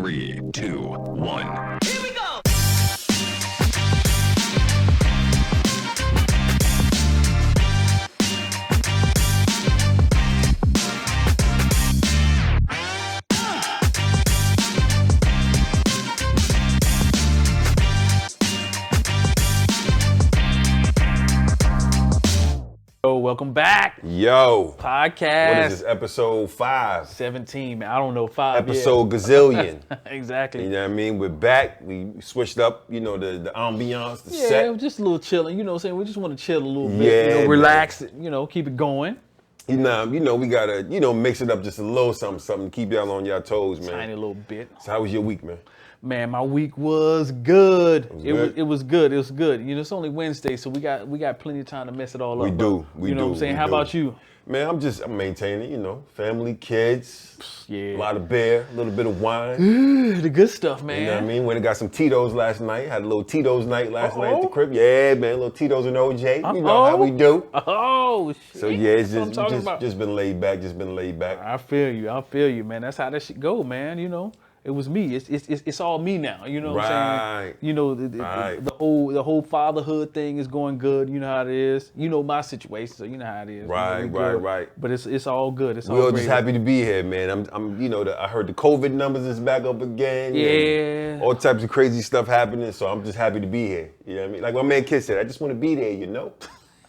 3, 2, 1. Here we go! Welcome back. Yo. Podcast. What is this, episode 5? 17, man. I don't know, 5 Episode gazillion. Exactly. You know what I mean? We're back. We switched up, the ambiance, the Yeah, set. just a little chilling. You know what I'm saying? We just want to chill a little Yeah, bit. Relax, keep it going. We gotta, mix it up just a little something, keep y'all on y'all toes, man. Tiny little bit. So how was your week, man? Man, my week was good. It was good. It's only Wednesday, so we got plenty of time to mess it all up. We do. You know what I'm saying? How about you? Man, I'm maintaining, family, kids, Yeah. a lot of beer, a little bit of wine. The good stuff, man. You know what I mean? Went and got some Tito's last night. Had a little Tito's night last night at the Uh-oh. crib. Yeah, man, a little Tito's and OJ. You know how we do. Oh, shit. So yeah, it's That's what I'm talking about. just been laid back. I feel you, man. That's how that shit go, man. It was me. It's all me now. You know what I'm saying? Right. The whole fatherhood thing is going good. You know how it is. You know my situation, so you know how it is. Right. But it's all good. It's We all all great. just happy to be here, man. I heard the COVID numbers is back up again. Yeah. All types of crazy stuff happening, so I'm just happy to be here. You know what I mean? Like my man Kid said, I just want to be there,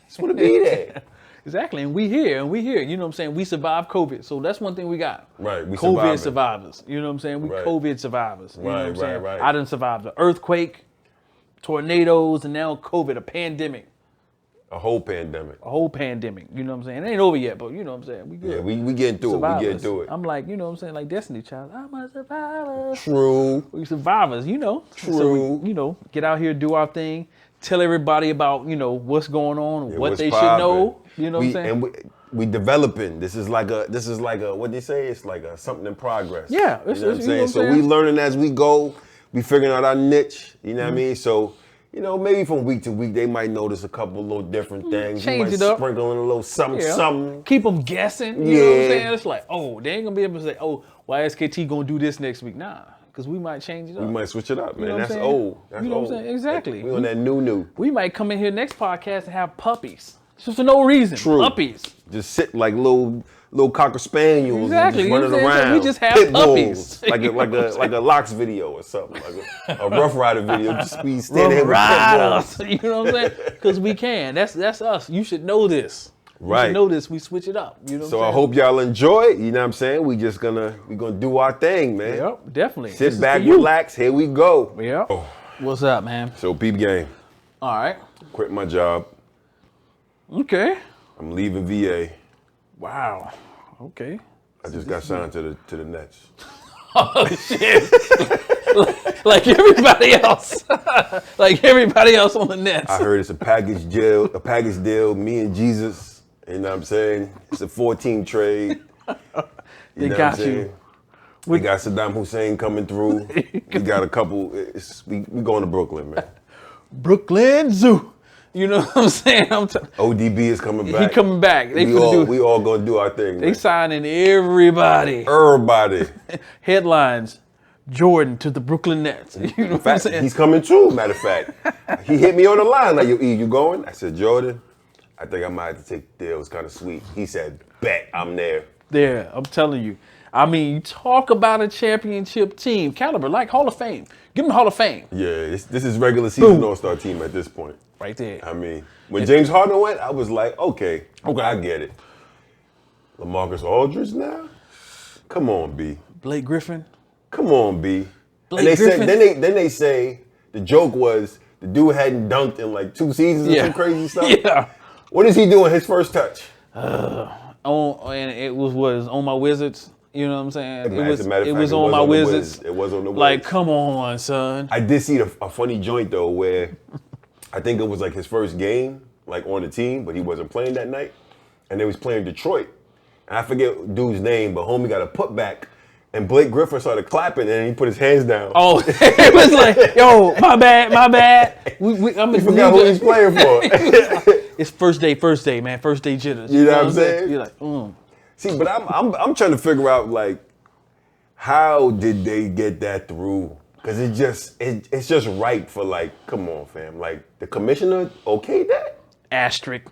Just want to be there. Exactly, and we here. You know what I'm saying? We survived COVID, so that's one thing we got. Right, we COVID surviving. survivors. You know what I'm saying? We Right. COVID survivors. You know what I'm saying? Right. I done survived the earthquake, tornadoes, and now COVID, a pandemic. A whole pandemic. You know what I'm saying? It ain't over yet, but you know what I'm saying? We good. Yeah, we getting through it. We getting through it. I'm like, you know what I'm saying? Like Destiny Child. I'm a survivor. True. We survivors, So True. we, get out here, do our thing, tell everybody about, what's going on, what what's they poppin'. should know. You know what I'm saying? And we developing. This is like a what they say? It's like a something in progress. Yeah, you know what I'm you know saying? what I'm So saying? we learning as we go. We figuring out our niche. You know what I mean? So maybe from week to week they might notice a couple little different things. Change you might it up. Sprinkle in a little something. Keep them guessing. You know what I'm Yeah. saying? It's like, oh, they ain't gonna be able to say, oh, YSKT gonna do this next week. Nah, because we might change it up. We might switch it up, man. You know what I'm That's saying? old. That's You know old. what I'm saying? Exactly. We on that new. We might come in here next podcast and have puppies. Just for no reason. True. Puppies. Just sit like little cocker spaniels Exactly, and you just know running what I'm saying? around. We just have Pit puppies. bulls, like a Locks video or something, like a Rough Rider video. Just be standing here with pit Riders. bulls. You know what I'm saying? Because we can. That's us. You should know this. You Right. should know this. We switch it up. You know So what I I'm hope y'all enjoy it. You know what I'm saying? We gonna do our thing, man. saying? Yep, definitely. This Sit is back, for you. relax. Here we go. Yep. Oh. What's up, man? So peep game. All right. Quit my job. Okay. I'm leaving VA. Wow. Okay. I just got signed to the Nets. Oh shit! like everybody else, like everybody else on the Nets. I heard it's a package deal. Me and Jesus. You know what I'm saying? It's a 14 trade. They know got what I'm you. saying? We got Saddam Hussein coming through. We got a couple. We going to Brooklyn, man. Brooklyn Zoo. You know what I'm saying? ODB is coming back. He coming back. They we all gonna do our thing. They Man. signing everybody. Everybody. Headlines: Jordan to the Brooklyn Nets. You know In what I'm fact, saying? he's coming too. Matter of fact, he hit me on the line like, "Yo, E, you going?" I said, "Jordan, I think I might have to take the deal. It was kind of sweet." He said, "Bet, I'm there." There, I'm telling you. I mean, you talk about a championship team caliber, like Hall of Fame. Give them Hall of Fame. Yeah, this is regular season Boom. All-Star team at this point. Right there. I mean, when James Harden went, I was like, okay, I get it. LaMarcus Aldridge now? Come on, B. Blake Griffin. Come on, B. Blake And they Griffin. said, then they say the joke was the dude hadn't dunked in like 2 seasons or some crazy stuff. Yeah. What is he doing his first touch? And it was on my Wizards. You know what I'm saying? As a matter of It fact, was on my Wizards. It was on the Wizards. Like, come on, son. I did see a funny joint though where I think it was like his first game like on the team, but he wasn't playing that night. And they was playing Detroit. And I forget dude's name, but homie got a putback. And Blake Griffin started clapping and he put his hands down. Oh, it was like, yo, my bad. I'm He forgot who he's playing for. It's first day, man. First day jitters. You know what I'm saying? You're like, See, but I'm trying to figure out like How did they get that through? Because it's just right for like, come on, fam. Like the commissioner okayed that? Asterisk.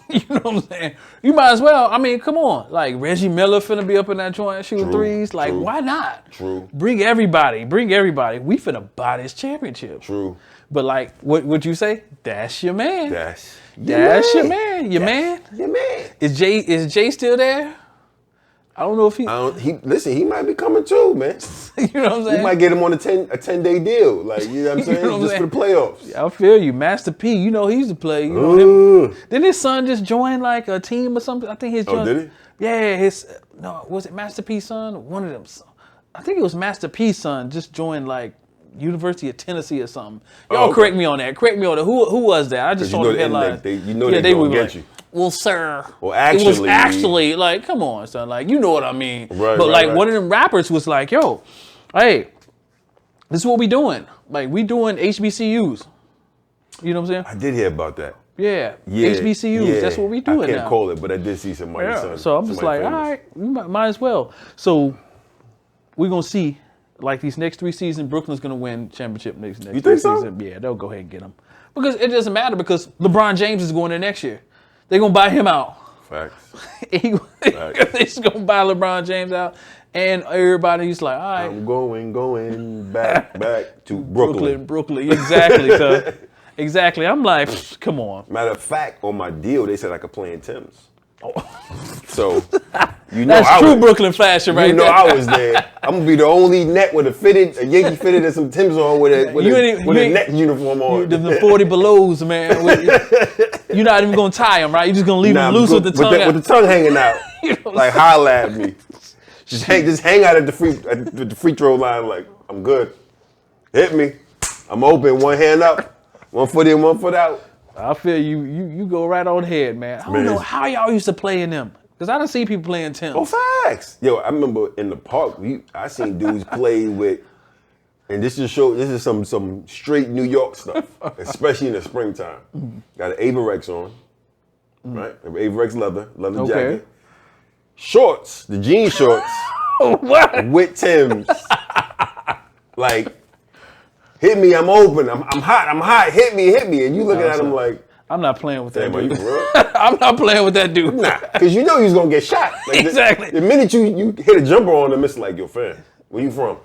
You know what I'm saying? You might as well. I mean, come on. Like Reggie Miller finna be up in that joint shooting threes. Like, why not? True. Bring everybody. We finna buy this championship. True. But like, what would you say? That's your man. That's your man. Your man. Your man. Is Jay still there? I don't know if Listen, he might be coming too, man. You know what I'm saying? We might get him on a 10-day deal. Like, you know what I'm saying? You know what I'm just for the playoffs. I feel you. Master P, you know he's the player. You know him. Didn't his son just join like a team or something? I think his did he? Yeah, was it Master P's son? One of them. I think it was Master P's son just joined like University of Tennessee or something. Y'all correct me on that. Who was that? I just saw the headlines. They gonna get you. Well, sir. Well, actually, it was actually like, come on, son. Like, you know what I mean. Right, but right, like, one of them rappers was like, yo, hey, this is what we doing. Like, we doing HBCUs. You know what I'm saying? I did hear about that. Yeah. HBCUs. Yeah. That's what we doing now. I can't call it, but I did see somebody. Yeah. So I'm just like, all right, we might as well. So we're gonna see. Like these next 3 seasons, Brooklyn's gonna win championship next you think so? season. Yeah, they'll go ahead and get them because it doesn't matter because LeBron James is going there next year. They're gonna buy him out. Facts. They're just gonna buy LeBron James out, and everybody's like, all right, I'm going back to Brooklyn. Brooklyn. Exactly. So, exactly. I'm like, come on. Matter of fact, on my deal, they said I could play in Tim's. Oh. So, you know, that's true Brooklyn fashion, right? You know, I was there. I'm gonna be the only net with a Yankee fitted and some Tim's on with a net uniform on. The 40 belows, man. You're not even gonna tie them, right? You're just gonna leave them loose with the tongue out. With the tongue hanging out. You know like holla at me. Just hang out at the free throw line. Like I'm good. Hit me. I'm open. One hand up, 1 foot in, 1 foot out. I feel you. You go right on ahead, man. I don't know how y'all used to play in them. Because I done see people playing Tim's. Oh, facts. Yo, I remember in the park, I seen dudes play with, and this is some straight New York stuff, especially in the springtime. Got an Averex on, right? Averex leather jacket. Shorts, the jean shorts. What? With Tim's. Like, hit me, I'm open, I'm hot, hit me. And you looking at him like, I'm not playing with that dude. You I'm not playing with that dude. Nah, because you know he was going to get shot. Like Exactly. The minute you hit a jumper on him, it's like, yo, fam, where you from?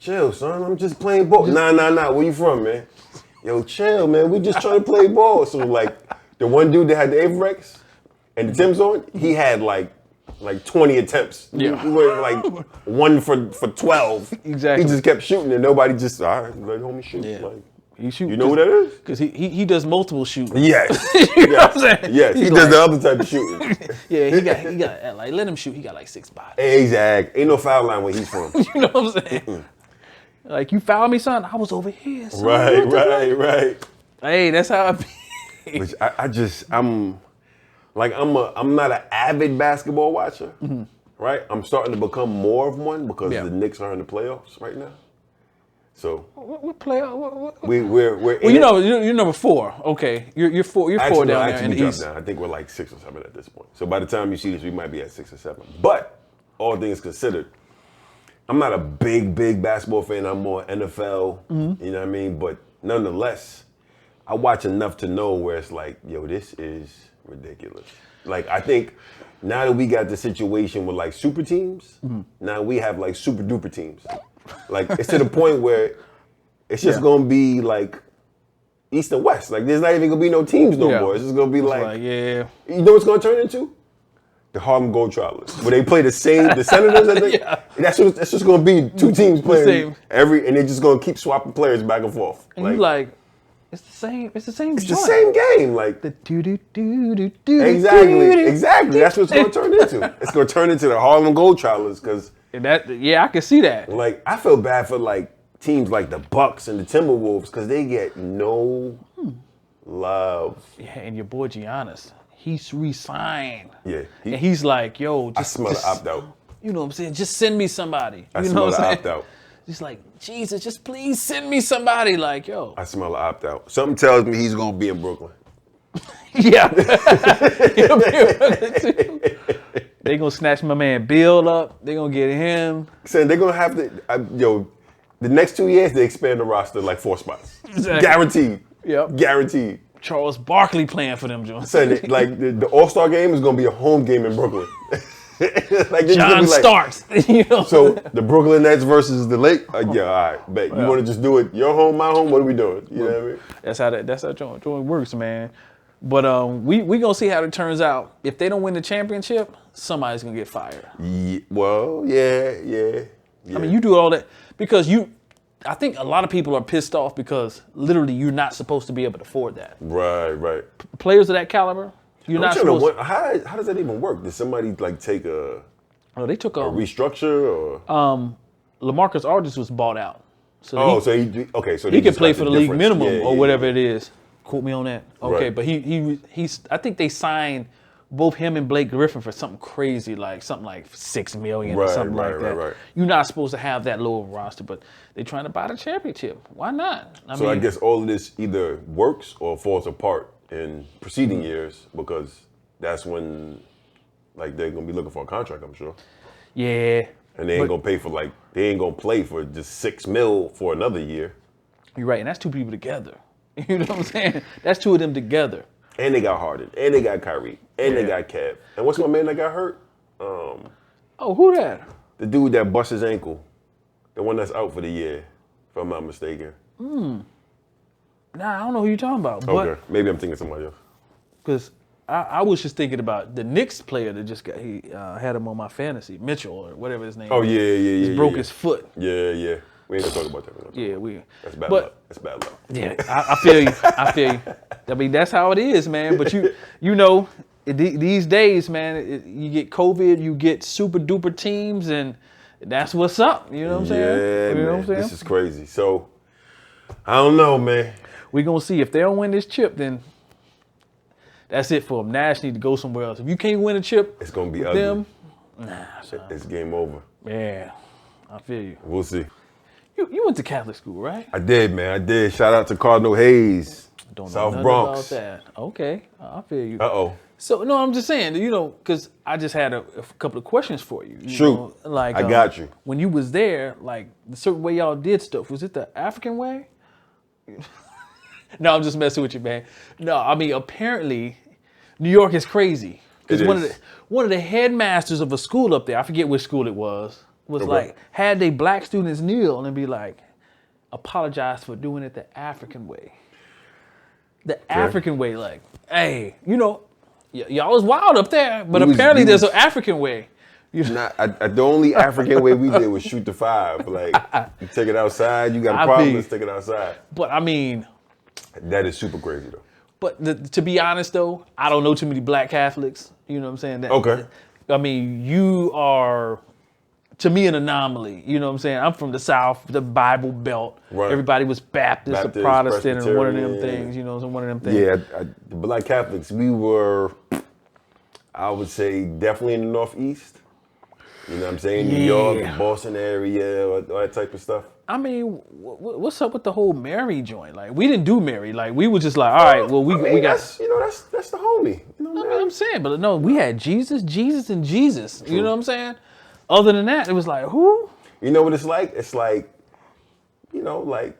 Chill, son, I'm just playing ball. Nah, where you from, man? Yo, chill, man, we just trying to play ball. So, like, the one dude that had the Averex and the Tim's on, he had, like 20 attempts. Yeah. He went, like, 1 for 12. Exactly. He just kept shooting, and nobody just, all right, let homie shoot. Yeah. Like, he shoot. You know who that is? Because he does multiple shooting. Yes. You know what I'm saying? Yes, he does the other type of shooting. Yeah, he got like, let him shoot. He got like 6 bodies. Exactly. Ain't no foul line where he's from. You know what I'm saying? Like, you fouled me, son? I was over here, son. Right. Hey, that's how I be. Which I'm not an avid basketball watcher, right? I'm starting to become more of one because the Knicks are in the playoffs right now. So what playoff? We're well, you're number 4. Okay, you're 4 down there in the East. Now. I think we're like 6 or 7 at this point. So by the time you see this, we might be at 6 or 7. But all things considered, I'm not a big basketball fan. I'm more NFL. You know what I mean? But nonetheless, I watch enough to know where it's like, yo, this is ridiculous. Like, I think now that we got the situation with like super teams, now we have like super duper teams. Like, it's to the point where it's just gonna be like East and West. Like, there's not even gonna be no teams no more. It's just gonna be like, you know what's gonna turn into? The Harlem Globetrotters, where they play the Senators. I think that's just gonna be 2 teams playing and they're just gonna keep swapping players back and forth. And you like, it's the same. It's the same. It's the same game. Like the do. Exactly. That's what it's gonna turn into. It's gonna turn into the Harlem Globetrotters because. I can see that. Like, I feel bad for like teams like the Bucks and the Timberwolves because they get no love. Yeah, and your boy Giannis, he's re-signed. Yeah, and he's like, yo, I smell the opt-out. You know what I'm saying? Just send me somebody. I smell the opt-out. Just like, Jesus, just please send me somebody. Like, yo. I smell the opt-out. Something tells me he's gonna be in Brooklyn. Yeah. He'll be in Brooklyn too. They gonna snatch my man Bill up. They gonna get him. Saying they're gonna have to, the next 2 years they expand the roster like 4 spots. Exactly. Guaranteed. Yep. Guaranteed. Charles Barkley playing for them, John. Saying like the All-Star game is gonna be a home game in Brooklyn. Like John Starks. You know? So the Brooklyn Nets versus the Lake. Yeah, all right. Bet you want to just do it. Your home, my home. What are we doing? You know what I mean? That's how joint works, man. But we gonna see how it turns out. If they don't win the championship, somebody's gonna get fired. Yeah, well, yeah. I mean, you do all that because I think a lot of people are pissed off because literally you're not supposed to be able to afford that. Right. Players of that caliber, you're not supposed to. How does that even work? Did somebody like take a they took a restructure or? LaMarcus Aldridge was bought out. So he can play for the league minimum or whatever it is. Quote me on that. Okay, right. But he's I think they signed both him and Blake Griffin for something crazy, like something like $6 million or something like that. Right. You're not supposed to have that low of a roster, but they're trying to buy the championship. Why not? I guess all of this either works or falls apart in preceding years because that's when like they're gonna be looking for a contract, I'm sure. Yeah. And they ain't gonna play for just $6 million for another year. You're right, and that's 2 people together. You know what I'm saying? That's 2 of them together. And they got Harden, and they got Kyrie, and they got Kev. And what's my man that got hurt? Who that? The dude that bust his ankle. The one that's out for the year, if I'm not mistaken. Nah, I don't know who you're talking about. Okay, maybe I'm thinking somebody else. Because I was just thinking about the Knicks player that just got, he had him on my fantasy, Mitchell or whatever his name is. Yeah. He broke his foot. Yeah. We ain't gonna talk about that. That's bad luck. That's bad luck. Yeah, I feel you. I mean, that's how it is, man. But you know, these days, man, you get COVID, you get super duper teams, and that's what's up. You know what I'm saying? Yeah, you know man. What I'm saying? This is crazy. So, I don't know, man. We're gonna see if they don't win this chip, then that's it for them. Nash need to go somewhere else. If you can't win a chip, it's gonna be ugly. Them, nah, son. It's game over. Yeah, I feel you. We'll see. You went to Catholic school, right? I did, man. I did. Shout out to Cardinal Hayes, Don't South know Bronx. About that. Okay, I feel you. Uh-oh. So no, I'm just saying, you know, because I just had a couple of questions for you. Shoot. Know, like I got you. When you was there, like the certain way y'all did stuff, was it the African way? No, I'm just messing with you, man. No, I mean apparently New York is crazy. Because one of the headmasters of a school up there, I forget which school it was like, had they black students kneel and be like, apologize for doing it the African way. African way, like, hey, you know, y'all was wild up there, but apparently there's an African way. The only African way we did was shoot the 5. Like, you take it outside, you got a problem, let's take it outside. But I mean, that is super crazy though. But to be honest though, I don't know too many black Catholics. You know what I'm saying? Okay. I mean, you are, to me, an anomaly. You know what I'm saying? I'm from the South, the Bible Belt. Right. Everybody was Baptist or Protestant or one of them things. You know, one of them things. Yeah, the black Catholics, we were, I would say, definitely in the Northeast. You know what I'm saying? New York, Boston area, all that type of stuff. I mean, what's up with the whole Mary joint? Like, we didn't do Mary. Like, we were just like, all right, well, we got. That's the homie. You know what I'm saying? But no, we had Jesus, and Jesus. True. You know what I'm saying? Other than that, it was like, who? You know what it's like? It's like, you know, like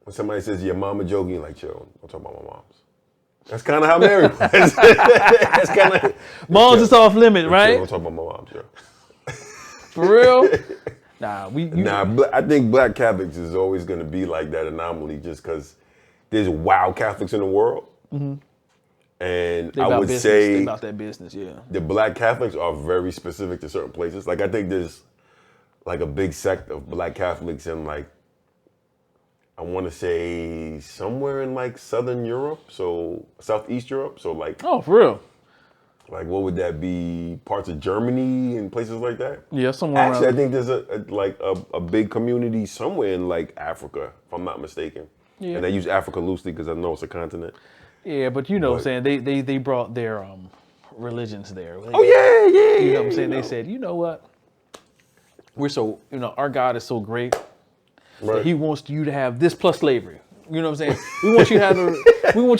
when somebody says your mama joking, you're like, chill, don't talk about my mom's. That's kind of how Mary was. That's kind of. Mom's is off limit, right? Don't talk about my mom's, yo. For real? Nah, I think black Catholics is always going to be like that anomaly just because there's wild Catholics in the world. Mm-hmm. And I would say they about that business, yeah. The black Catholics are very specific to certain places. Like I think there's like a big sect of black Catholics in like, I want to say somewhere in like Southern Europe, so Southeast Europe. So like, oh, for real? Like what would that be? Parts of Germany and places like that? Yeah, somewhere Actually, around. I think there's a big community somewhere in like Africa, if I'm not mistaken. Yeah. And they use Africa loosely because I know it's a continent. Yeah, but you know what I'm saying? They brought their religions there. Yeah. You know what I'm saying? They said, you know what? We're so, our God is so great that he wants you to have this plus slavery. You know what I'm saying? We want you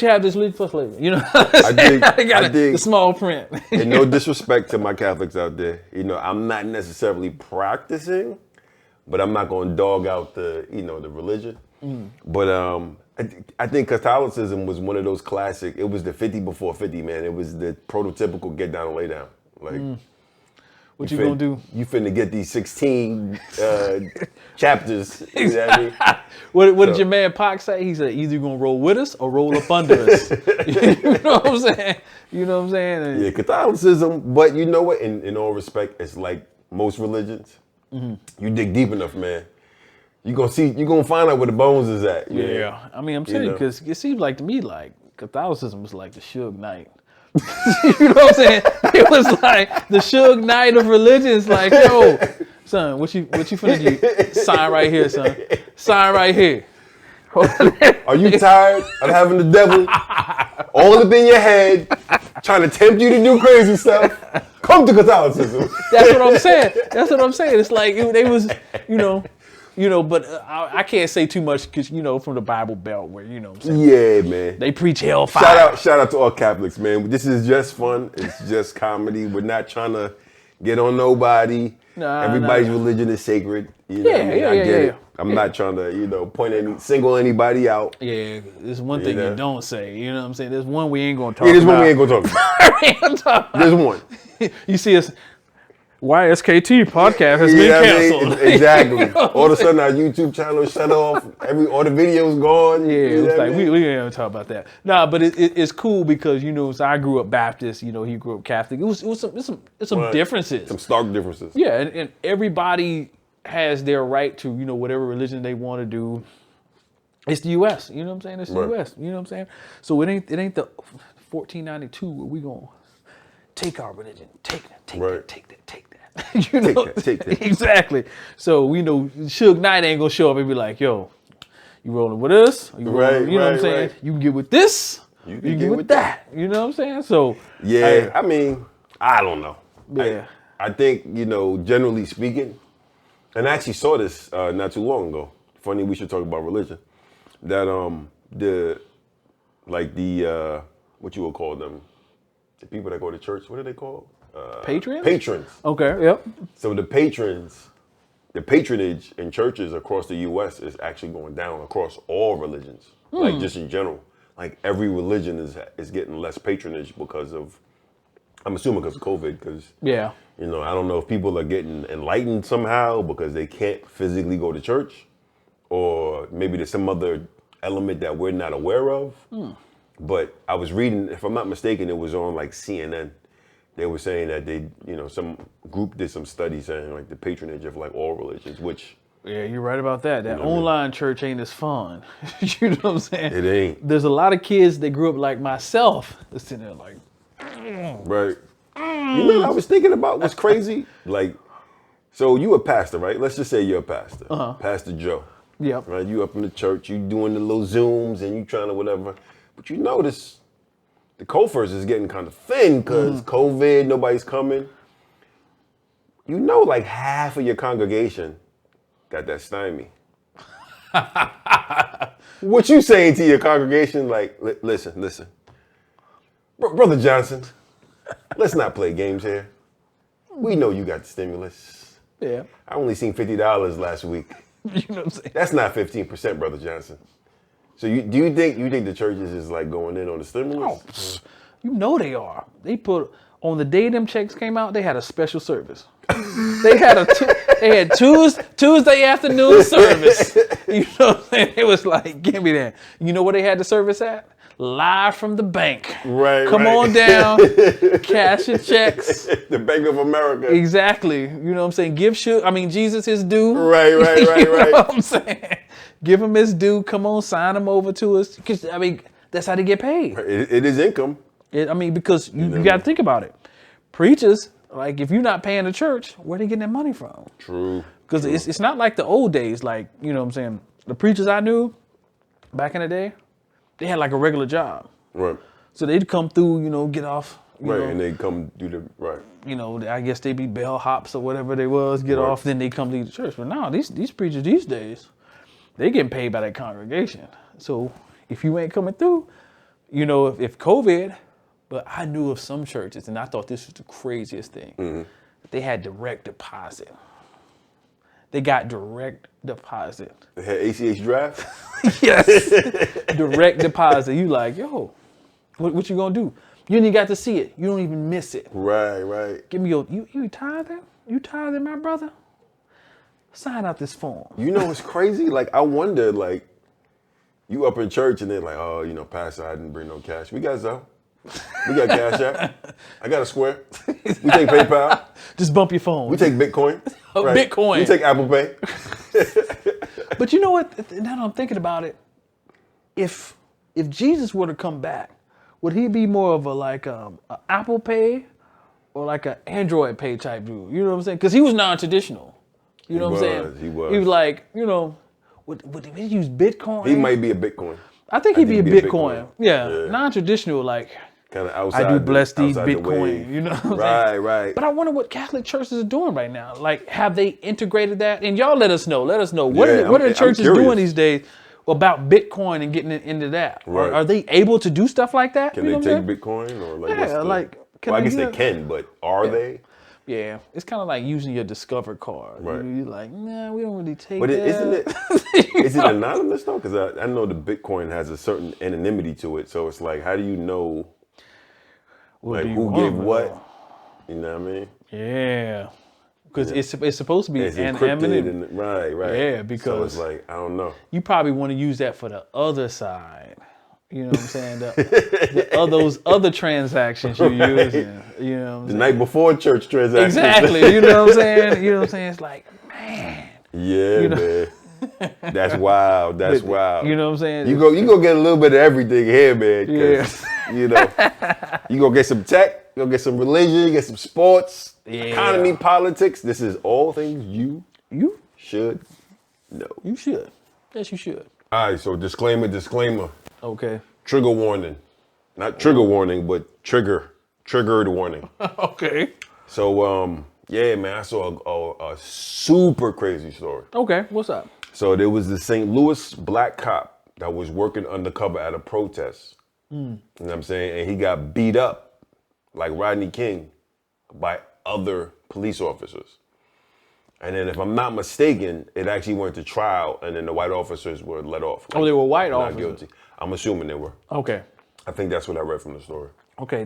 to have this lead plus label. You know, I dig the small print. And no disrespect to my Catholics out there. You know, I'm not necessarily practicing, but I'm not going to dog out the religion. But I think Catholicism was one of those classic. It was the 50 before 50, man. It was the prototypical get down and lay down. Like, what you gonna do? You finna get these 16 chapters. You know what I mean? What did your man Pac say? He said, either you're gonna roll with us or roll up under us. You know what I'm saying? You know what I'm saying? And yeah, Catholicism, but you know what? In all respect, it's like most religions. You dig deep enough, man. You're gonna find out where the bones is at. Yeah. Know? I mean, I'm telling you, because it seems like to me, like Catholicism was like the Suge Knight. You know what I'm saying? It was like the Suge Knight of religions. Like, yo, son, what you finna do? Sign right here, son. Sign right here. Are you tired of having the devil all up in your head, trying to tempt you to do crazy stuff? Come to Catholicism. That's what I'm saying. That's what I'm saying. It's like they was, but I can't say too much because, from the Bible Belt where, what I'm saying? Yeah, man. They preach hellfire. Shout out to all Catholics, man. This is just fun. It's just comedy. We're not trying to get on nobody. Everybody's religion is sacred. I get it. I'm not trying to, single anybody out. Yeah, there's one thing you don't say. You know what I'm saying? There's one we ain't going to talk about. There's one we ain't going to talk about. There's one. You see us, YSKT podcast has been canceled. Exactly. All of a sudden our YouTube channel shut off. All the videos gone. Yeah, it's like we ain't gonna talk about that. Nah, but it's cool because so I grew up Baptist. He grew up Catholic. It was some differences. Some stark differences. Yeah, and everybody has their right to whatever religion they want to do. It's the U.S. You know what I'm saying? It's the U.S. You know what I'm saying? So it ain't the 1492 where we gonna take our religion, take that. Take that. Exactly. So Suge Knight ain't gonna show up and be like, "Yo, you rolling with us? You know what I'm saying? Right. You can get with this. You can get with that. You know what I'm saying?" So yeah, I mean, I don't know. Yeah, I think generally speaking, and I actually saw this not too long ago. Funny, we should talk about religion. That what you would call them, the people that go to church. What are they called? Patrons? Patrons. Okay, yep. So the patronage in churches across the U.S. is actually going down across all religions, like just in general. Like every religion is getting less patronage because of, I'm assuming because of COVID, because I don't know if people are getting enlightened somehow because they can't physically go to church, or maybe there's some other element that we're not aware of. But I was reading, if I'm not mistaken, it was on like CNN. They were saying that some group did some studies saying like the patronage of like all religions, which. Yeah, you're right about that. That online church ain't as fun. You know what I'm saying? It ain't. There's a lot of kids that grew up like myself that's sitting there like. Right. You know what I was thinking about? What's crazy? Like, so you a pastor, right? Let's just say you're a pastor. Pastor Joe. Yep. Right? You up in the church, you doing the little Zooms and you trying to whatever. But you notice the coffers is getting kind of thin because COVID, nobody's coming. Like half of your congregation got that stymie. What you saying to your congregation? Like, listen. Brother Johnson, let's not play games here. We know you got the stimulus. Yeah. I only seen $50 last week. You know what I'm saying? That's not 15%, Brother Johnson. So do you think the churches is like going in on the stimulus? Oh, they are. They put on the day them checks came out. They had a special service. They had Tuesday afternoon service. You know what I'm saying? It was like, give me that. You know where they had the service at? Live from the bank. Right. Come on down, cash your checks. The Bank of America. Exactly. You know what I'm saying? Jesus his due. Right. You know what I'm saying? Give him his due. Come on, sign him over to us. Because that's how they get paid. It is income. Because you got to think about it. Preachers, like if you're not paying the church, where they getting that money from? True. Because it's not like the old days. Like, you know what I'm saying? The preachers I knew back in the day, they had like a regular job. Right. So they'd come through, get off. And they come do the, right. I guess they'd be bellhops or whatever they was, get off, then they come to the church. But now, these preachers these days, they getting paid by that congregation. So if you ain't coming through, you know, if COVID, but I knew of some churches, and I thought this was the craziest thing. They had direct deposit. They got direct deposit. They had ACH draft? Yes. Direct deposit. You like, yo, what you gonna do? You ain't even got to see it. You don't even miss it. Right. Give me your, you tithing? You tithing, my brother? Sign out this form. You know what's crazy? Like, I wonder, like, you up in church and they're like, oh, you know, Pastor, I didn't bring no cash. We got some. We got Cash App. I got a Square. We take PayPal. Just bump your phone. We take Bitcoin. Right? Bitcoin. We take Apple Pay. But you know what? Now that I'm thinking about it, if Jesus were to come back, would he be more of a Apple Pay or like an Android Pay type dude? You know what I'm saying? Because he was non-traditional. You know what I'm saying? He was. He was like, you know, would he use Bitcoin? He might be a Bitcoin. I think he'd be a Bitcoin. Yeah, non-traditional, like. Kind of outside. I do bless these Bitcoin. You know what I'm saying? Right. But I wonder what Catholic churches are doing right now. Like, have they integrated that? And y'all let us know. Let us know. What are the churches doing these days about Bitcoin and getting into that? Right. Are they able to do stuff like that? Can they take Bitcoin or like? Yeah, I guess they can, but are they? Yeah, it's kind of like using your Discover card. Right. You're like, nah, we don't really take but that. Isn't it? Is it anonymous though? Because I know the Bitcoin has a certain anonymity to it. So it's like, how do you know? Like who gave what? You know what I mean? Yeah, because it's supposed to be encrypted and right. Yeah, because so it's like I don't know. You probably want to use that for the other side. You know what I'm saying? Those other transactions you're using. You know what I'm saying? The night before church transactions. Exactly. You know what I'm saying? You know what I'm saying? It's like, man. Yeah, you know? Man. That's wild. That's wild. You know what I'm saying? You go get a little bit of everything here, man. You know, you go get some tech, you go get some religion, get some sports, economy, politics. This is all things you should know. You should. Yes, you should. All right, so disclaimer. Okay. Trigger warning. Not trigger warning, but triggered warning. Okay. So, yeah, man, I saw a super crazy story. Okay, what's up? So there was this St. Louis black cop that was working undercover at a protest. You know what I'm saying? And he got beat up like Rodney King by other police officers. And then if I'm not mistaken, it actually went to trial and then the white officers were let off. Like, they were white not officers? Guilty. I'm assuming they were. Okay. I think that's what I read from the story. Okay,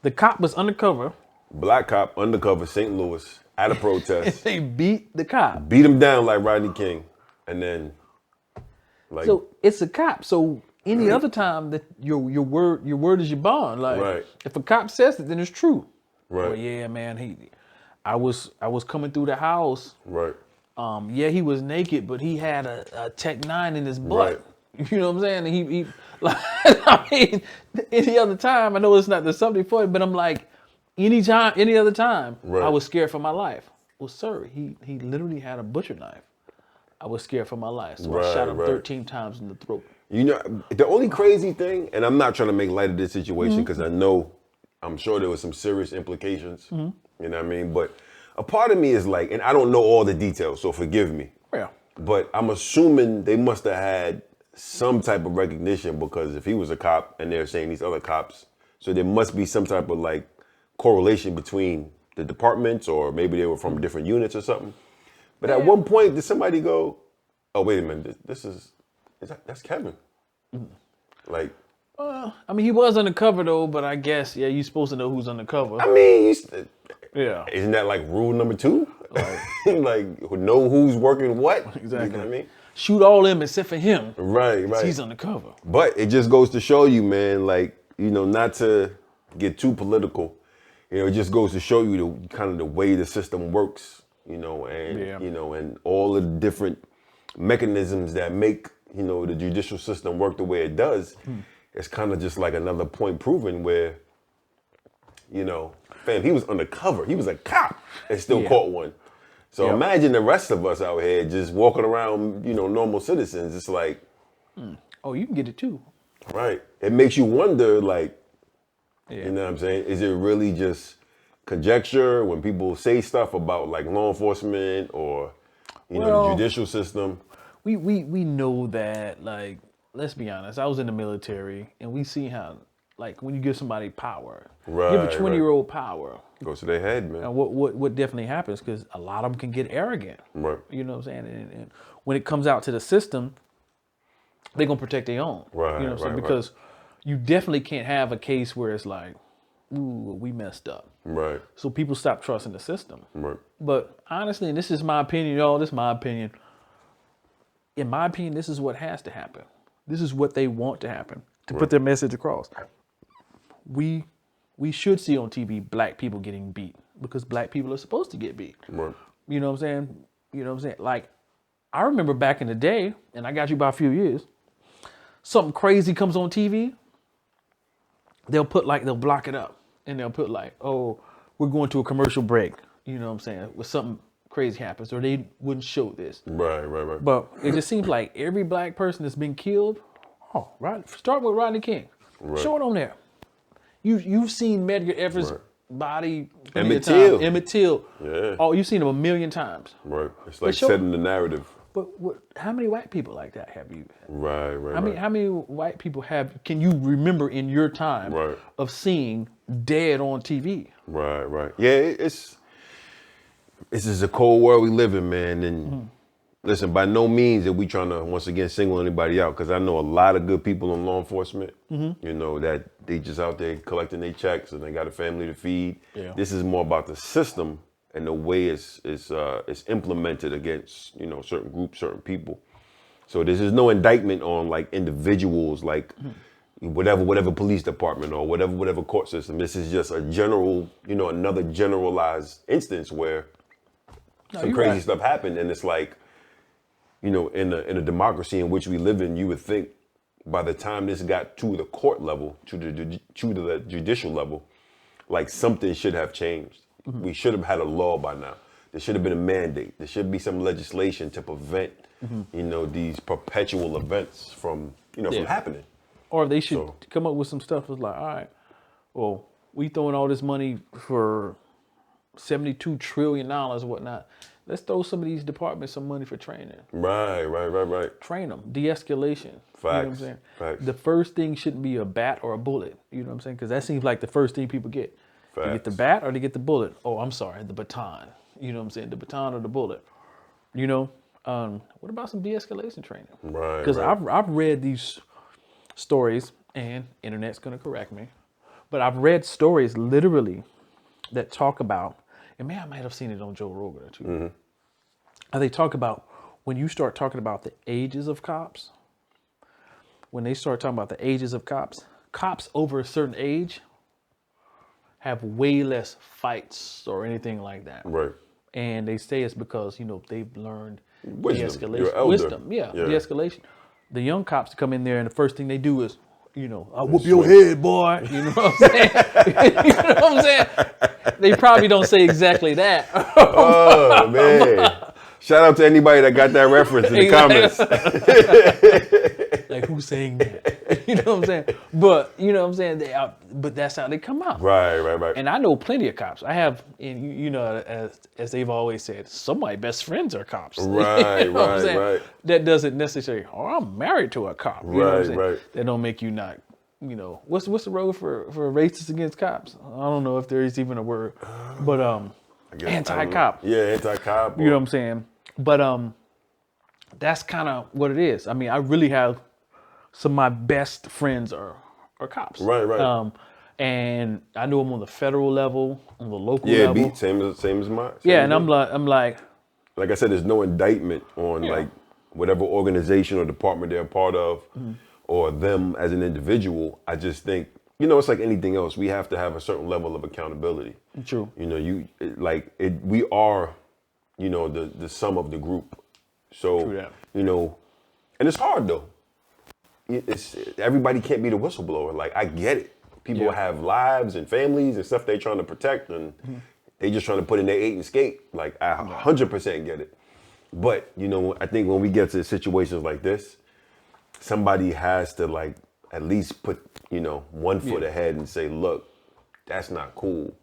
the cop was undercover. Black cop, undercover, St. Louis, at a protest. They beat the cop. Beat him down like Rodney King. And then, like. So it's a cop. So any other time that your word is your bond. Like, if a cop says it, then it's true. Right. Well, yeah, man, I was coming through the house. Right. Yeah, he was naked, but he had a Tech 9 in his butt. Right. You know what I'm saying? And he like, I mean, any other time, I know it's not the subject for it, but I'm like, any other time, I was scared for my life. Well, sir, he literally had a butcher knife. I was scared for my life, so I shot him 13 times in the throat. You know, the only crazy thing, and I'm not trying to make light of this situation because I'm sure there was some serious implications. You know what I mean? But a part of me is like, and I don't know all the details, so forgive me. Yeah. But I'm assuming they must have had some type of recognition because if he was a cop and they're saying these other cops, so there must be some type of like correlation between the departments or maybe they were from different units or something. But at one point, did somebody go, oh, wait a minute, that's Kevin. Like, I mean, he was undercover though, but I guess, you're supposed to know who's undercover. I mean, isn't that like rule number 2? Like know who's working what? Exactly. You know what I mean? Shoot all them except for him. Right. He's undercover. But it just goes to show you, man, like, you know, not to get too political. You know, it just goes to show you the kind of the way the system works, you know, and you know, and all the different mechanisms that make, you know, the judicial system work the way it does. It's kind of just like another point proven where, you know, fam, he was undercover. He was a cop and still caught one. So imagine the rest of us out here just walking around, you know, normal citizens. It's like, oh, you can get it too. Right. It makes you wonder, like, you know what I'm saying? Is it really just conjecture when people say stuff about like law enforcement or, you know, the judicial system? we know that, like, let's be honest, I was in the military and we see how, like, when you give somebody power, give a 20-year-old power. Goes to their head, man. And what definitely happens, because a lot of them can get arrogant. Right. You know what I'm saying? And when it comes out to the system, they're going to protect their own. Right, you know what I'm saying? right. Because you definitely can't have a case where it's like, ooh, we messed up. Right. So people stop trusting the system. Right. But honestly, and this is my opinion, y'all, this is my opinion. In my opinion, this is what has to happen. This is what they want to happen, to put their message across. We should see on TV black people getting beat, because black people are supposed to get beat. Right. You know what I'm saying? You know what I'm saying? Like, I remember back in the day, and I got you by a few years, something crazy comes on TV, they'll block it up. And they'll put like, oh, we're going to a commercial break. You know what I'm saying? When something crazy happens, or they wouldn't show this. Right. But it just seems like every black person that's been killed, right. Start with Rodney King. Right. Show it on there. You've seen Medgar Evers' body. Emmett Till. Emmett Till. Yeah. Oh, you've seen him a million times. Right. It's like setting the narrative. But how many white people like that have you? Right. How many white people can you remember in your time of seeing dead on TV? Right. Yeah, it's just a cold world we live in, man. And listen, by no means are we trying to once again single anybody out, because I know a lot of good people in law enforcement. You know, that they just out there collecting their checks and they got a family to feed. Yeah. This is more about the system and the way it's implemented against, you know, certain groups, certain people. So this is no indictment on like individuals, like whatever police department or whatever court system. This is just a general, you know, another generalized instance where some crazy stuff happened, and it's like, you know, in a democracy in which we live in, you would think by the time this got to the court level, to the judicial level, like something should have changed. We should have had a law by now. There should have been a mandate. There should be some legislation to prevent, you know, these perpetual events from, you know, from happening. Or they should come up with some stuff that's like, all right, well, we throwing all this money for $72 trillion or whatnot. Let's throw some of these departments some money for training. Right. Train them. De-escalation. Facts. You know what I'm saying? Facts. The first thing shouldn't be a bat or a bullet. You know what I'm saying? Because that seems like the first thing people get. Facts. They get the bat or they get the bullet. Oh, I'm sorry, the baton. You know what I'm saying? The baton or the bullet. You know? What about some de-escalation training? Right. Because I've read these stories, and internet's gonna correct me, but I've read stories literally that talk about, and man, I might have seen it on Joe Rogan too. And they talk about when you start talking about the ages of cops. When they start talking about the ages of cops over a certain age have way less fights or anything like that. Right. And they say it's because, you know, they've learned Wisdom. de-escalation. Wisdom, de-escalation. The young cops come in there and the first thing they do is, you know, I'll whoop your head, boy. You know what I'm saying? You know what I'm saying? They probably don't say exactly that. Oh, man. Shout out to anybody that got that reference in the comments. Like, who's saying that? You know what I'm saying? But, you know what I'm saying? But that's how they come out. Right. And I know plenty of cops. I have, and you know, as they've always said, some of my best friends are cops. Right, you know what I'm saying? right. That doesn't necessarily, I'm married to a cop. You know what I'm saying? Right. That don't make you not, you know, what's the word for racists against cops? I don't know if there is even a word, but anti-cop. Yeah, anti-cop. You know what I'm saying? But that's kind of what it is. I mean, I really have some of my best friends are cops. Right. And I knew them on the federal level, on the local level. level. Same as mine. And I'm like, I said, there's no indictment on like whatever organization or department they're a part of, or them as an individual. I just think, you know, it's like anything else. We have to have a certain level of accountability. True. You know, we are, you know, the sum of the group. So, True that. You know, and it's hard though. Everybody can't be the whistleblower. Like, I get it. People have lives and families and stuff they're trying to protect, and they just trying to put in their 8 and skate. Like, I 100% get it. But, you know, I think when we get to situations like this, somebody has to, like, at least put, you know, one foot ahead and say, look, that's not cool.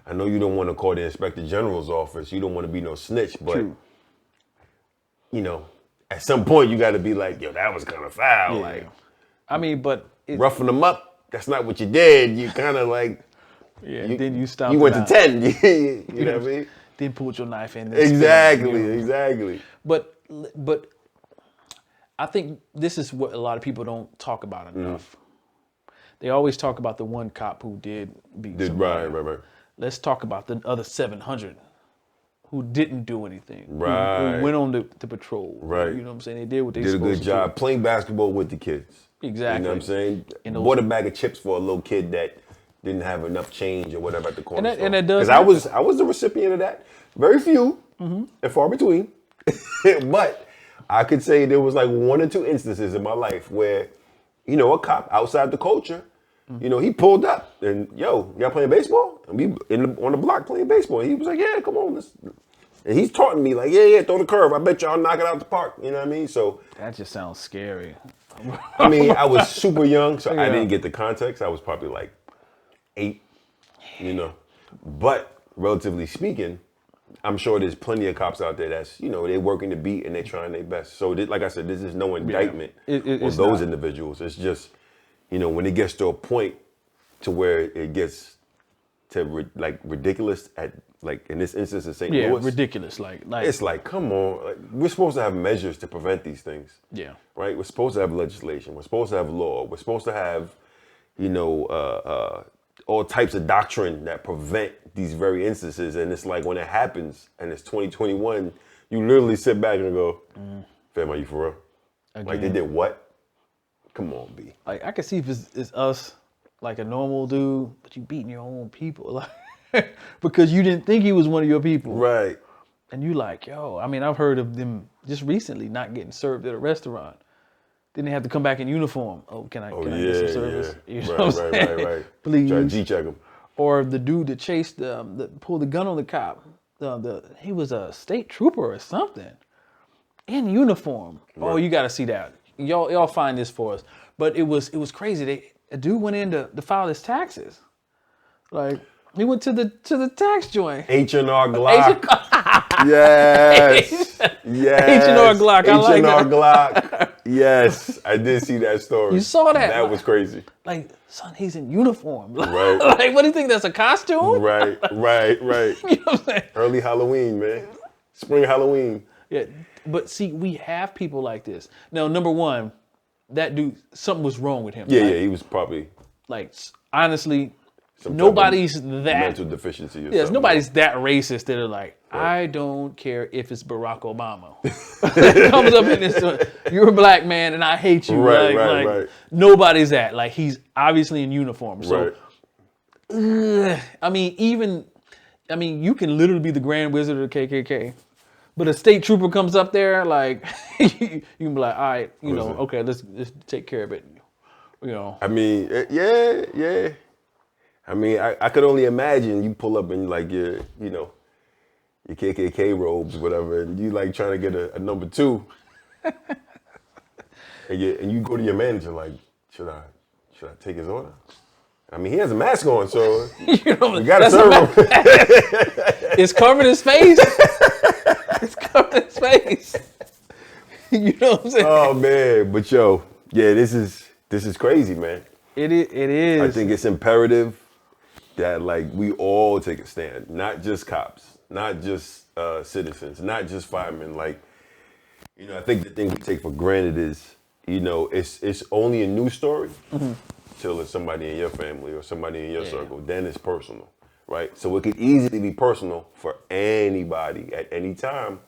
I know you don't want to call the Inspector General's office. You don't want to be no snitch, but, you know, at some point you got to be like, yo, that was kind of foul. Yeah. Like, I mean, but roughing them up. That's not what you did. You kind of like. Yeah. Then you stopped. You went to 10. you know what I mean? Then pulled your knife in. Exactly. But I think this is what a lot of people don't talk about enough. They always talk about the one cop who did beat somebody. Right. Let's talk about the other 700 who didn't do anything. Right. Who went on the patrol. Right. You know what I'm saying? They did what they did a good job do. playing basketball with the kids. Exactly. You know what I'm saying? Bought a bag of chips for a little kid that didn't have enough change or whatever at the corner store. And that does. Because I was the recipient of that. Very few and far between. But I could say there was like 1 or 2 instances in my life where, you know, a cop outside the culture, you know, he pulled up and, yo, y'all playing baseball? And we on the block playing baseball. And he was like, yeah, come on. And he's taunting me like, yeah, throw the curve. I bet y'all knock it out the park. You know what I mean? So that just sounds scary. I mean, I was super young, so I didn't get the context. I was probably like 8, you know. But relatively speaking, I'm sure there's plenty of cops out there that's, you know, they're working the beat and they're trying their best. So like I said, this is no indictment on those individuals. It's just, you know, when it gets to a point to where it gets to like ridiculous at, like in this instance in St. Louis. Ridiculous. Like it's like, come on. Like, we're supposed to have measures to prevent these things. Yeah. Right? We're supposed to have legislation. We're supposed to have law. We're supposed to have, you know, all types of doctrine that prevent these very instances. And it's like when it happens and it's 2021, you literally sit back and go, fam, are you for real? Again. Like they did what? Come on, B. Like I can see if it's us, like a normal dude, but you beating your own people. Like, because you didn't think he was one of your people. Right. And you like, yo, I mean, I've heard of them just recently not getting served at a restaurant. Then they have to come back in uniform. Oh, can I get some service? Yeah. You know Right. Please. Try to G-check him. Or the dude that chased, pulled the gun on the cop. He was a state trooper or something in uniform. Right. Oh, you got to see that. Y'all find this for us. But it was crazy. A dude went in to file his taxes. Like he went to the tax joint. H&R Glock. Yes. H&R Glock. I like that. H&R Glock. Yes, I did see that story. You saw that? That was crazy. Like, son, he's in uniform. Right. Like, what do you think? That's a costume? Right. You know what I'm saying? Early Halloween, man. Spring Halloween. Yeah, but see, we have people like this. Now, number one, that dude, something was wrong with him. Yeah, he was probably. Like, honestly, nobody's that mental deficiency. Or yes, nobody's that racist that are like, I don't care if it's Barack Obama. Comes up in this, you're a black man and I hate you. Right. Nobody's that. Like he's obviously in uniform. So, I mean, you can literally be the Grand Wizard of the KKK, but a state trooper comes up there, like you can be like, all right, you know, okay, let's take care of it. You know. I mean, yeah. I mean, I could only imagine you pull up in like your KKK robes, whatever, and you like trying to get a number 2, and you go to your manager like, should I take his order? I mean, he has a mask on, so you gotta serve him. It's covering his face. It's covering his face. You know what I'm saying? Oh man, but yo, yeah, this is crazy, man. It is. I think it's imperative that like we all take a stand, not just cops, not just citizens, not just firemen. Like, you know, I think the thing we take for granted is, you know, it's only a news story till it's somebody in your family or somebody in your circle. Then it's personal, right? So it could easily be personal for anybody at any time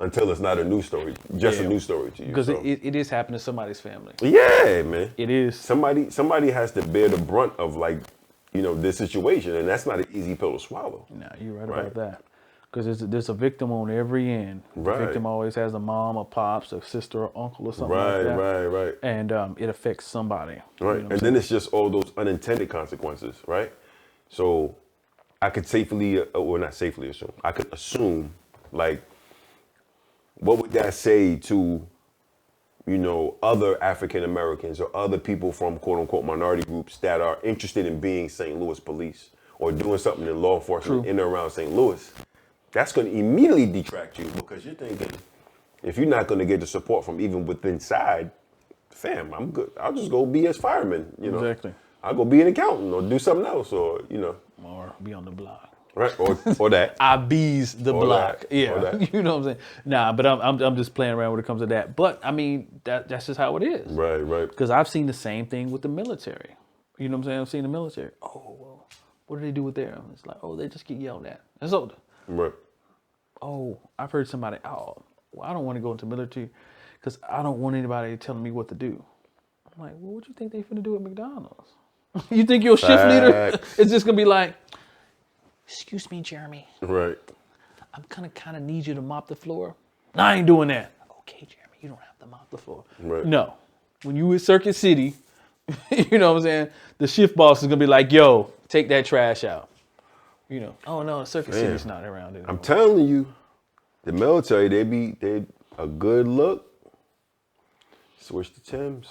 until it's not a news story, just a news story to you. Because it is happening to somebody's family. Yeah, man. It is. Somebody has to bear the brunt of like, you know, this situation, and that's not an easy pill to swallow. No, you're right about that. Because there's a victim on every end. Right. The victim always has a mom, a pops, a sister, or uncle, or something like that. Right. And it affects somebody. Right. You know and then it's just all those unintended consequences, right? So I could safely, or not safely assume, I could assume, like, what would that say to, you know, other African Americans or other people from quote unquote minority groups that are interested in being St. Louis police or doing something in law enforcement in and around St. Louis? That's going to immediately detract you because you're thinking, if you're not gonna get the support from even within inside, fam, I'm good. I'll just go be as fireman, you know. Exactly. I'll go be an accountant or do something else, or you know. Or be on the block. Right, or that. I bees the Or block. that. Yeah, Or that. you know what I'm saying. Nah, but I'm just playing around when it comes to that. But I mean, that's just how it is. Right. Because I've seen the same thing with the military. You know what I'm saying? I've seen the military. Oh well, what do they do with them? It's like, oh, they just get yelled at. That's all. Right. Oh, I've heard somebody. Oh, well, I don't want to go into military because I don't want anybody telling me what to do. I'm like, well, what do you think they finna do at McDonald's? You think your shift leader is just gonna be like, excuse me, Jeremy. Right. I'm gonna kind of need you to mop the floor. No, I ain't doing that. Okay, Jeremy, you don't have to mop the floor. Right. No. When you in Circuit City, you know what I'm saying? The shift boss is gonna be like, yo, take that trash out. You know, oh no, Circuit City's not around anymore. I'm telling you, the military, they a good look. Switch to Tim's.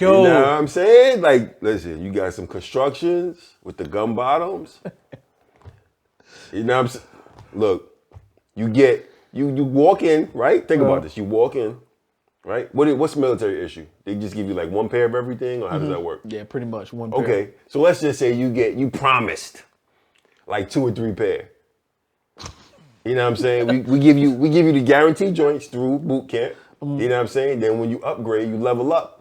Yo. You know what I'm saying? Like, listen, you got some constructions with the gum bottoms. You know what I'm saying? Look, you walk in, right? Think about this. You walk in, right? What's the military issue? They just give you like one pair of everything, or how does that work? Yeah, pretty much one pair. Okay, so let's just say you promised like 2 or 3 pair. You know what I'm saying? We give you the guaranteed joints through boot camp. You know what I'm saying? Then when you upgrade, you level up.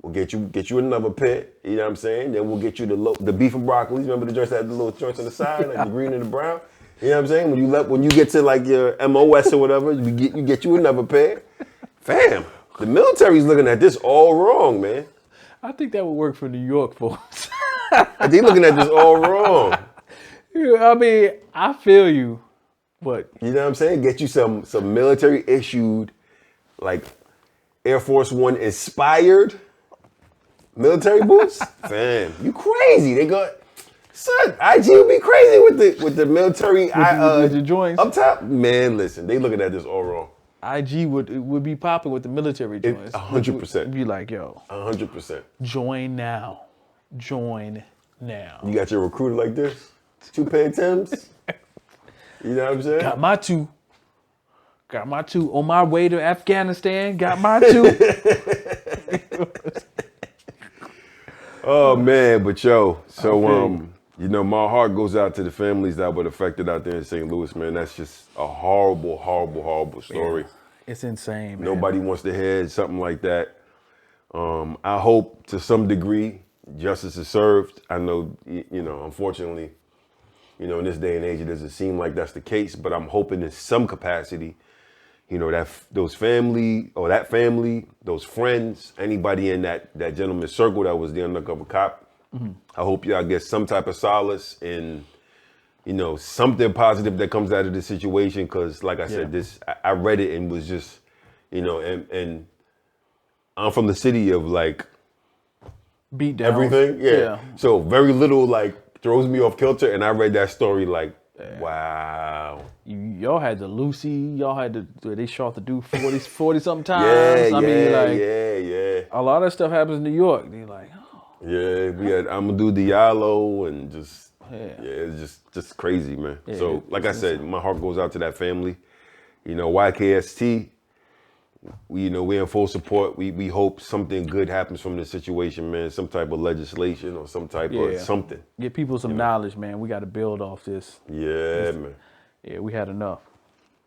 We'll get you another pair. You know what I'm saying? Then we'll get you the beef and broccoli. Remember the joints that had the little joints on the side, like the green and the brown. You know what I'm saying? When you get to like your MOS or whatever, you get you another pair. Fam, the military's looking at this all wrong, man. I think that would work for New York folks. They looking at this all wrong. I mean, I feel you, but You know what I'm saying? Get you some military issued, like Air Force One inspired military boots. Fam, you crazy? They got son. IG would be crazy with the military with the joints up top. Man, listen, they looking at this all wrong. IG would be popping with the military joints. 100%. Be like, yo, 100%. join now. Join now. You got your recruiter like this, 2 pair of Timbs. You know what I'm saying? Got my two. On my way to Afghanistan, got my 2. Oh man, but yo, so you know, my heart goes out to the families that were affected out there in St. Louis, man. That's just a horrible, horrible, horrible story. Yeah, it's insane, man. Nobody wants to hear something like that. I hope to some degree justice is served. I know, you know, unfortunately, you know, in this day and age, it doesn't seem like that's the case, but I'm hoping in some capacity, you know, that that family, those friends, anybody in that gentleman's circle that was the undercover cop, I hope y'all get some type of solace and, you know, something positive that comes out of this situation. Because, like I said, I read it and was just, you know, and I'm from the city of like beat down everything. Yeah. So very little like throws me off kilter, and I read that story like, wow. Y'all had the Lucy. Y'all had to. They shot the dude 40 something times. I mean, like, yeah. A lot of stuff happens in New York. They're like, oh. Yeah, we had Amadou Diallo and just it's just crazy, man. Yeah, so like I said, my heart goes out to that family. You know, YKST, we're in full support. We hope something good happens from this situation, man. Some type of legislation or some type of something. Get people some knowledge, man. We got to build off this. Yeah, man. Yeah, we had enough.